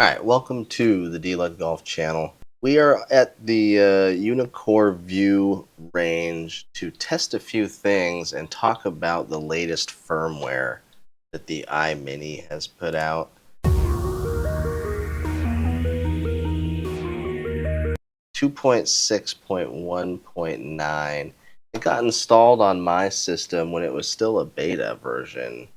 Alright, welcome to the D Lud Golf channel. We are at the Uneekor view range to test a few things and talk about the latest firmware that the iMini has put out. 2.6.1.9. It got installed on my system when it was still a beta version.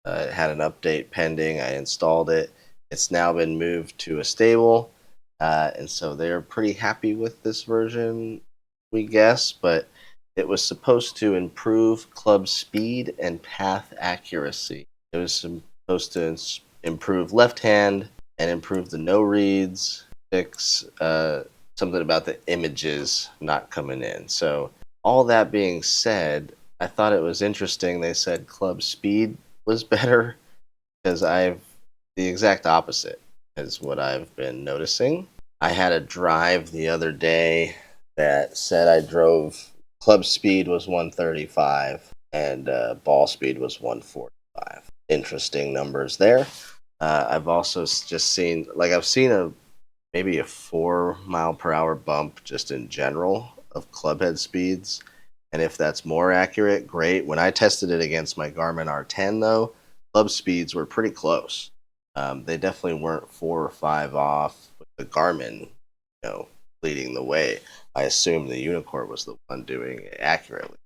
It had an update pending. I installed it. It's now been moved to a stable, and so they're pretty happy with this version, we guess, but it was supposed to improve club speed and path accuracy. It was supposed to improve left hand and improve the no reads, fix something about the images not coming in. So all that being said, I thought it was interesting they said club speed was better, because the exact opposite is what I've been noticing. I had a drive the other day that said I drove, club speed was 135 and ball speed was 145. Interesting numbers there. I've also just seen, I've seen maybe a 4 mile per hour bump just in general of club head speeds. And if that's more accurate, great. When I tested it against my Garmin R10 though, club speeds were pretty close. They definitely weren't 4 or 5 off with the Garmin, leading the way. I assume the Uneekor was the one doing it accurately.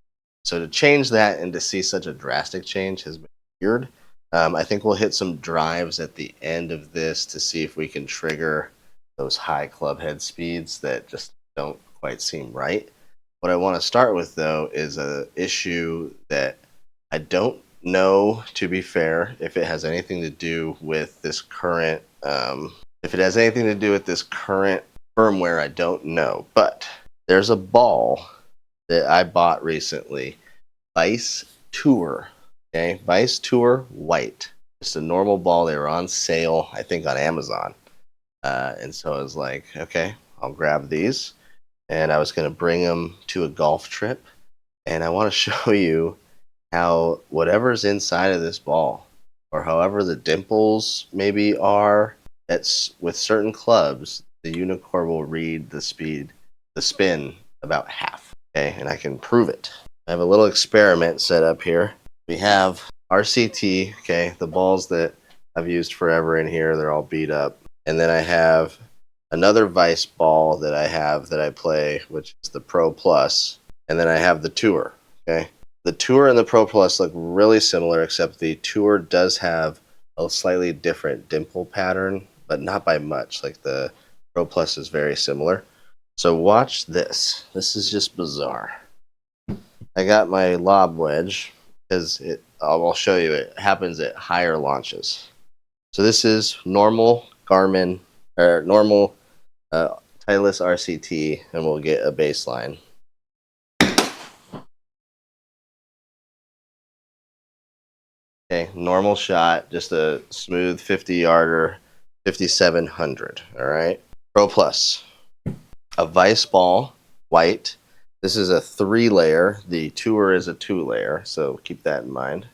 So to change that and to see such a drastic change has been weird. I think we'll hit some drives at the end of this to see if we can trigger those high club head speeds that just don't quite seem right. What I want to start with though is an issue that I don't know, to be fair, if it has anything to do with this current firmware. I don't know, but there's a ball that I bought recently, Vice Tour. Okay, Vice Tour white, just a normal ball. They were on sale, I think, on Amazon, and so I was like, okay, I'll grab these, and I was going to bring them to a golf trip, and I want to show you how whatever's inside of this ball, or however the dimples maybe are, that's with certain clubs, the Uneekor will read the spin about half. Okay, and I can prove it. I have a little experiment set up here. We have RCT, okay, the balls that I've used forever in here, they're all beat up. And then I have another Vice ball that I play, which is the Pro Plus. And then I have the Tour, okay? The Tour and the Pro Plus look really similar, except the Tour does have a slightly different dimple pattern, but not by much. Like the Pro Plus is very similar. So watch this. This is just bizarre. I got my lob wedge, because I'll show you, it happens at higher launches. So this is normal Garmin, or normal TITLEIST RCT, and we'll get a baseline. Okay, normal shot, just a smooth 50-yarder, 5,700, all right? Pro Plus, a Vice ball, white. This is a 3-layer. The Tour is a 2-layer, so keep that in mind.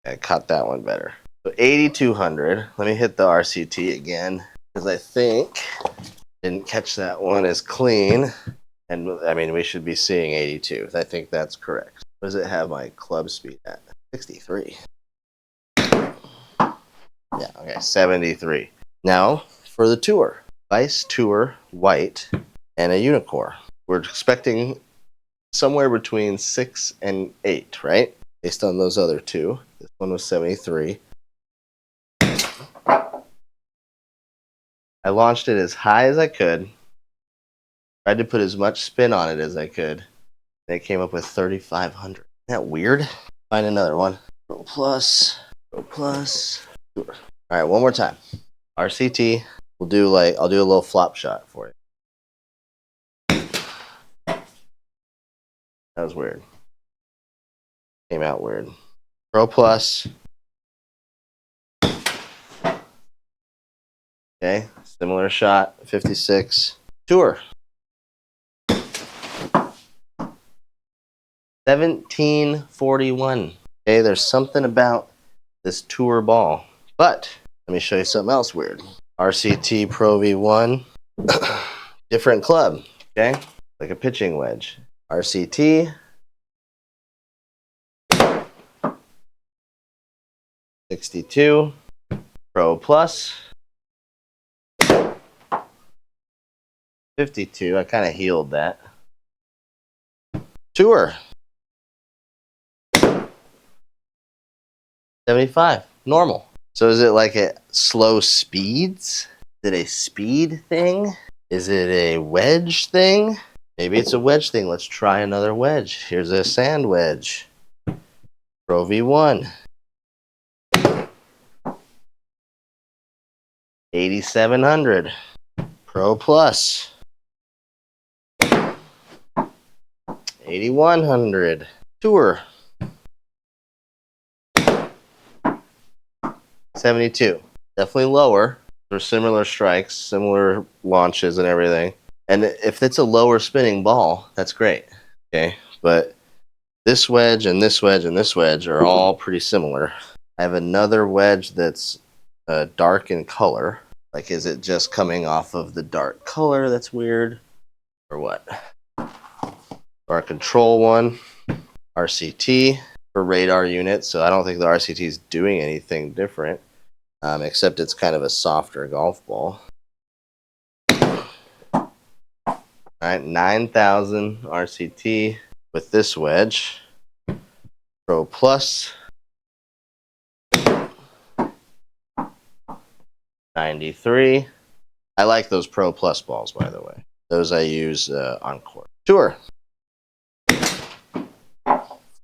I caught that one better. So 8,200. Let me hit the RCT again, because I think didn't catch that one as clean. And I mean, we should be seeing 82. I think that's correct. What does it have my club speed at? 63. Yeah, okay, 73. Now for the Tour. Vice Tour white and a Uneekor. We're expecting somewhere between 6 and 8, right? Based on those other two. This one was 73. I launched it as high as I could. Tried to put as much spin on it as I could. And it came up with 3,500. Isn't that weird? Find another one. Pro Plus. Pro Plus. All right, one more time. RCT. I'll do a little flop shot for you. That was weird. Came out weird. Pro Plus. Okay, similar shot. 56. Tour. 1741. Okay, there's something about this tour ball. But let me show you something else weird. RCT Pro V1, different club, okay? Like a pitching wedge. RCT, 62, Pro Plus, 52. I kind of healed that. Tour, 75, normal. So is it like a slow speeds? Is it a speed thing? Is it a wedge thing? Maybe it's a wedge thing. Let's try another wedge. Here's a sand wedge. Pro V1. 8700. Pro Plus. 8100. Tour. 72. Definitely lower. They're similar strikes, similar launches and everything. And if it's a lower spinning ball, that's great. Okay. But this wedge and this wedge and this wedge are all pretty similar. I have another wedge that's dark in color. Like, is it just coming off of the dark color that's weird? Or what? Our control one, RCT for radar unit. So I don't think the RCT is doing anything different, except it's kind of a softer golf ball. All right, 9000 RCT with this wedge. Pro Plus. 93. I like those Pro Plus balls, by the way. Those I use on court. Tour.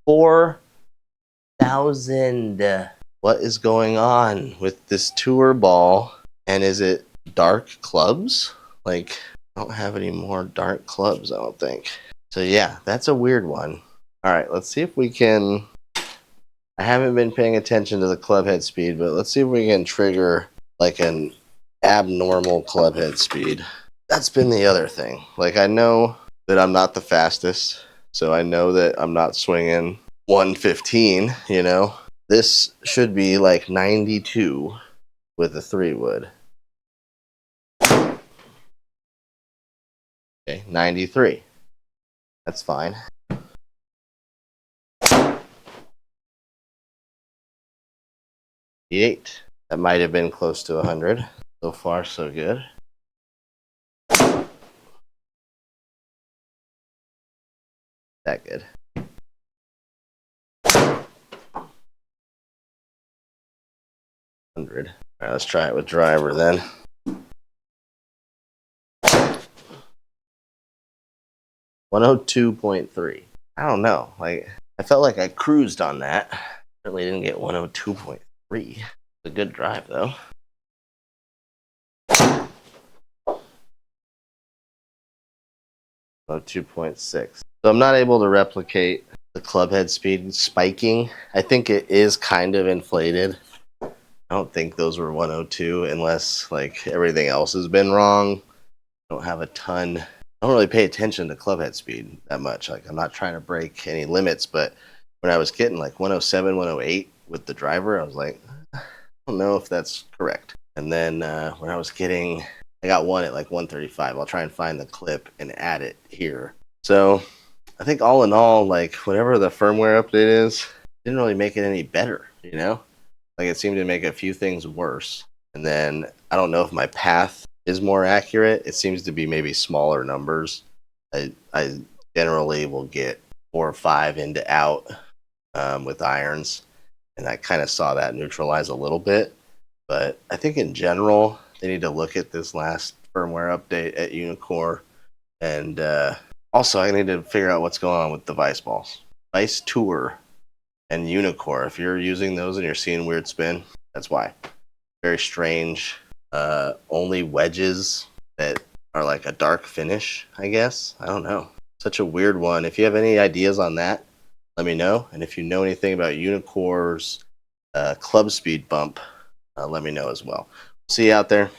4000. What is going on with this tour ball? And is it dark clubs? Like, I don't have any more dark clubs, I don't think. So yeah, that's a weird one. All right, let's see if we can... I haven't been paying attention to the club head speed, but let's see if we can trigger like an abnormal club head speed. That's been the other thing. Like, I know that I'm not the fastest, so I know that I'm not swinging 115, you know. This should be like 92 with a 3-wood. Okay, 93. That's fine. 88. That might have been close to 100. So far, so good. That good. 100. All right, let's try it with driver then. 102.3. I don't know. Like, I felt like I cruised on that. Certainly didn't get 102.3. It's a good drive though. 2.6. So I'm not able to replicate the club head speed spiking. I think it is kind of inflated. I don't think those were 102 unless like everything else has been wrong. I don't have a ton. I don't really pay attention to club head speed that much. Like, I'm not trying to break any limits, but when I was getting like 107, 108 with the driver, I was like, I don't know if that's correct. And then when I was getting... I got one at like 135. I'll try and find the clip and add it here. So I think all in all, like, whatever the firmware update is, didn't really make it any better, you know? Like, it seemed to make a few things worse. And then I don't know if my path is more accurate. It seems to be maybe smaller numbers. I generally will get 4 or 5 into out with irons. And I kind of saw that neutralize a little bit. But I think in general, they need to look at this last firmware update at Uneekor. And also, I need to figure out what's going on with the Vice balls. Vice Tour and Uneekor. If you're using those and you're seeing weird spin, that's why. Very strange. Only wedges that are like a dark finish, I guess. I don't know. Such a weird one. If you have any ideas on that, let me know. And if you know anything about Uneekor's club speed bump, let me know as well. See you out there.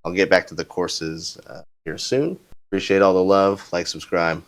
I'll get back to the courses here soon. Appreciate all the love. Like, subscribe.